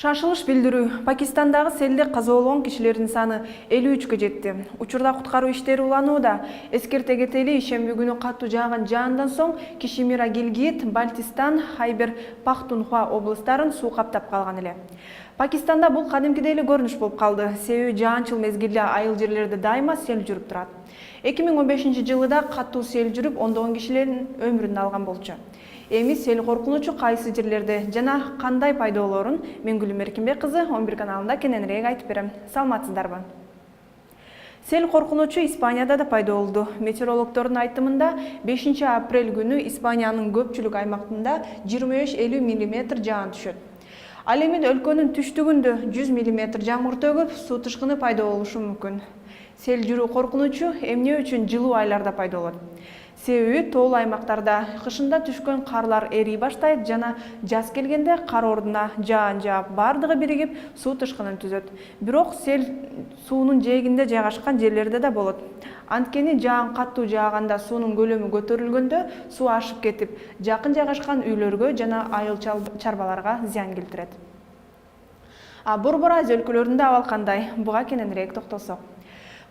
Шашылыш билдирүү. Пакистандагы селде каза болгон кишилердин саны 53-кө жетти. Учурда куткаруу иштери уланууда. Эскерте кетели, шемби күнү катуу жааган жаандан соң Кишимира, Гилгит, Бальтистан, Хайбер Пахтунхва облустарын суу каптап калган эле. Пакистанда бул кадимкидей эле көрүнүш болуп калды. Себеби жаанчыл мезгилде айыл жерлерде дайыма сел жүрүп турат. 2015-жылы да катуу сел жүрүп, ондогон кишилердин өмүрүн алган болчу. Эми сел коркунучу кайсы жерлерде жана кандай пайда болоорун мен Гүлүм Эркинбек кызы 11 каналында кененирээк айтып берем. Саламатсыздарбы? Сел коркунучу Испанияда да пайда болду. Метеорологдордун айтымында 5 апрель күнү Испаниянын көпчүлүк аймактарында 25-50 мм жаан түшөт. Ал эми өлкөнүн түштүгүндө 100 мм жамгыр төгүп, суу тышкыны пайда болушу мүмкүн. Сел жүрүү коркунучу эмне үчүн жылуу айларда пайда болот? Себеби тоолуу аймактарда кышында түшкөн карлар эрий баштайт жана жаз келгенде кар ордуна жаан жаап, бардыгы биригип суу тышкынын түзөт. Бирок сел суунун жээгинде жайгашкан жерлерде да болот. Анткени жаан катуу жааганда суунун көлөмү көтөрүлгөндө суу ашып кетип, жакын жайгашкан үйлөргө жана айыл чарбаларга зыян келтирет. Борбор Азия өлкөлөрүндө абал кандай? Буга кененирээк токтолсок.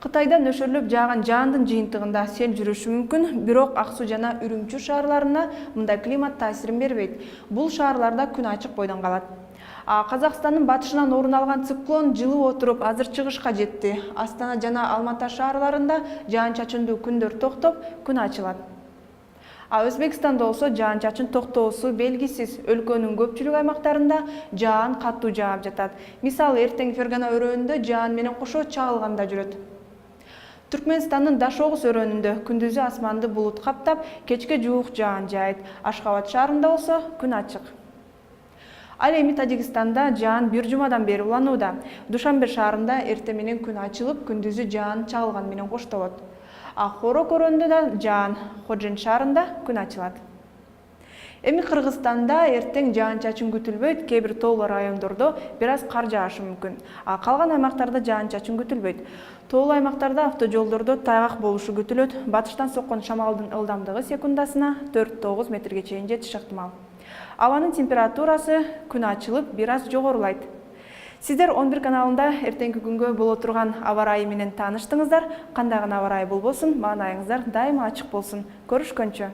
Кытайда нөшөрлөп жааган жаандын жыйынтыгында сел жүрүшү мүмкүн, бирок Ак Суу жана Үрүмчү шаарларына мындай климат таасирин бербейт. Бул шаарларда күн ачык бойдон калат. Казакстандын батышынан орун алган циклон жылып отуруп, азыр чыгышка жетти. Астана жана Алматы шаарларында жаан-чачындуу күндөр токтоп, күн ачылат. Өзбекстанда болсо жаан-чачын токтоосу белгисиз. Өлкөнүн көпчүлүк аймактарында жаан катуу жаап жатат. Мисалы, эртең Фергана өрөөнүндө жаан менен кошо чагылган да жүрөт. Түркмөнстандын Дашогуз өрөөнүндө күндүзү асманды булут каптап, кечке жуук жаан жаайт. Ашхабад шаарында болсо күн ачык. Ал эми Тажикстанда жаан бир жумадан бери уланууда. Душанбе шаарында эртең менен күн ачылып, күндүзү жаан чагылган менен коштолот. Хорок өрөөнүндө да жаан, Ходжен шаарында күн ачылат. Эми Кыргызстанда эртең жаан-чачын күтүлбөйт, кээ бир тоолуу райондордо бир аз кар жаашы мүмкүн. Калган аймактарда жаан-чачын күтүлбөйт. Тоолуу аймактарда автожолдордо тайгак болушу күтүлөт. Батыштан соккон шамалдын ылдамдыгы секундасына 4-9 метрге чейин жетиши ыктымал. Абанын температурасы күн ачылып, бир аз жогорулайт. Сиздер 11 каналында эртеңки күнгө боло турган аба ырайы менен тааныштыңыздар. Кандай гана аба ырайы болбосун, маанайыңыздар дайыма ачык болсун. Көрүшкөнчө.